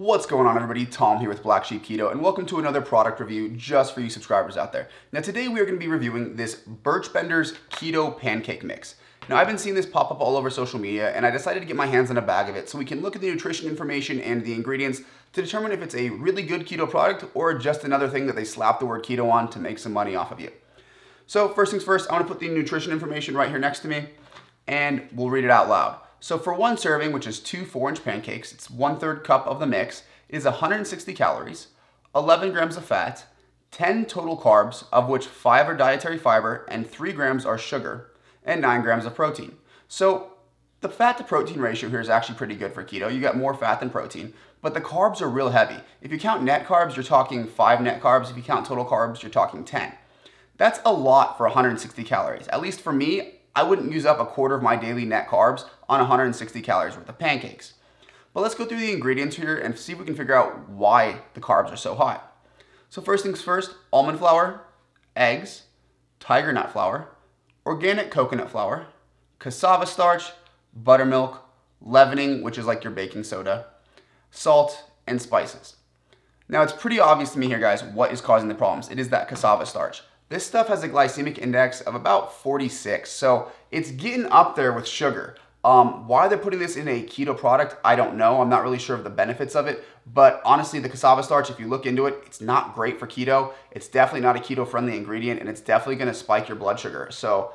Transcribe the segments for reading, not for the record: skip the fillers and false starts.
What's going on, everybody? Tom here with Black Sheep Keto, and welcome to another product review just for you subscribers out there. Now today we are going to be reviewing this Birch Keto Pancake Mix. Now I've been seeing this pop up all over social media, and I decided to get my hands on a bag of it so we can look at the nutrition information and the ingredients to determine if it's a really good keto product or just another thing that they slap the word keto on to make some money off of you. So first things first, I want to put the nutrition information right here next to me, and we'll read it out loud. So for one serving, which is 2 4-inch pancakes, it's 1/3 cup of the mix. It is 160 calories, 11 grams of fat, 10 total carbs, of which 5 are dietary fiber and 3 grams are sugar, and 9 grams of protein. So the fat to protein ratio here is actually pretty good for keto. You got more fat than protein, but the carbs are real heavy. If you count net carbs, you're talking 5 net carbs. If you count total carbs, you're talking 10. That's a lot for 160 calories. At least for me, I wouldn't use up a quarter of my daily net carbs on 160 calories worth of pancakes. But let's go through the ingredients here and see if we can figure out why the carbs are so high. So first things first, almond flour, eggs, tiger nut flour, organic coconut flour, cassava starch, buttermilk, leavening, which is like your baking soda, salt, and spices. Now it's pretty obvious to me here, guys, what is causing the problems. It is that cassava starch. This stuff has a glycemic index of about 46, so it's getting up there with sugar. Why they're putting this in a keto product, I don't know. I'm not really sure of the benefits of it, but honestly, the cassava starch, if you look into it, it's not great for keto. It's definitely not a keto-friendly ingredient, and it's definitely gonna spike your blood sugar. So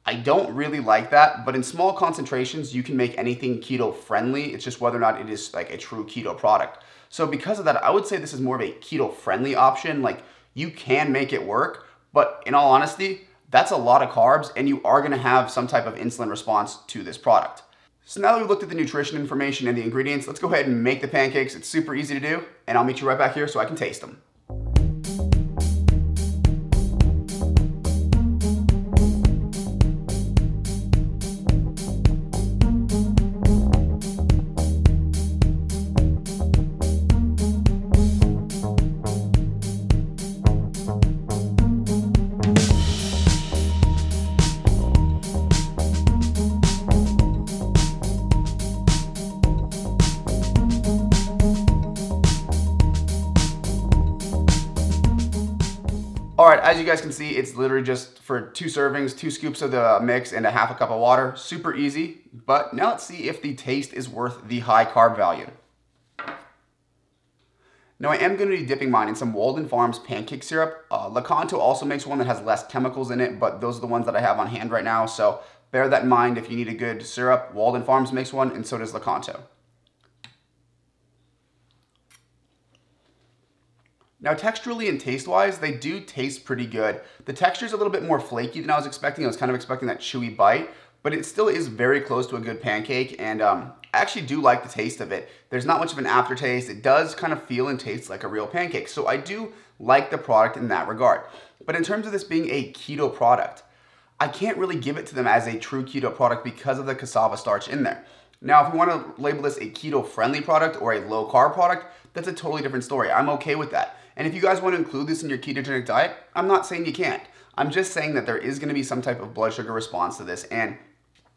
I don't really like that, but in small concentrations, you can make anything keto-friendly. It's just whether or not it is like a true keto product. So because of that, I would say this is more of a keto-friendly option. Like, you can make it work, but in all honesty, that's a lot of carbs, and you are gonna have some type of insulin response to this product. So now that we've looked at the nutrition information and the ingredients, let's go ahead and make the pancakes. It's super easy to do, and I'll meet you right back here so I can taste them. All right, as you guys can see, it's literally just for 2 servings, 2 scoops of the mix and a half a cup of water. Super easy, but now let's see if the taste is worth the high carb value. Now I am gonna be dipping mine in some Walden Farms pancake syrup. Lecanto also makes one that has less chemicals in it, but those are the ones that I have on hand right now, so bear that in mind if you need a good syrup. Walden Farms makes one, and so does Lecanto. Now texturally and taste-wise, they do taste pretty good. The texture is a little bit more flaky than I was expecting. I was kind of expecting that chewy bite, but it still is very close to a good pancake, and I actually do like the taste of it. There's not much of an aftertaste. It does kind of feel and taste like a real pancake, so I do like the product in that regard. But in terms of this being a keto product, I can't really give it to them as a true keto product because of the cassava starch in there. Now, if we want to label this a keto-friendly product or a low-carb product, that's a totally different story. I'm okay with that. And if you guys want to include this in your ketogenic diet, I'm not saying you can't. I'm just saying that there is going to be some type of blood sugar response to this, and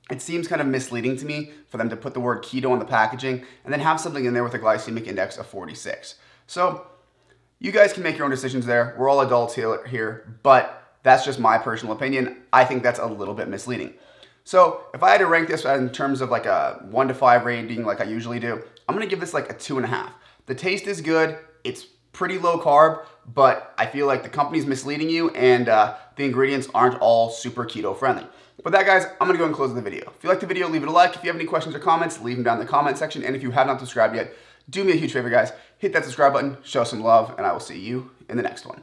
it seems kind of misleading to me for them to put the word keto on the packaging and then have something in there with a glycemic index of 46. So you guys can make your own decisions there. We're all adults here, but that's just my personal opinion. I think that's a little bit misleading. So if I had to rank this in terms of like a 1 to 5 rating like I usually do, I'm going to give this like a 2.5. The taste is good. It's pretty low carb, but I feel like the company's misleading you, and the ingredients aren't all super keto friendly. But that, guys, I'm gonna go and close the video. If you like the video, leave it a like. If you have any questions or comments, leave them down in the comment section. And if you have not subscribed yet, do me a huge favor, guys. Hit that subscribe button, show some love, and I will see you in the next one.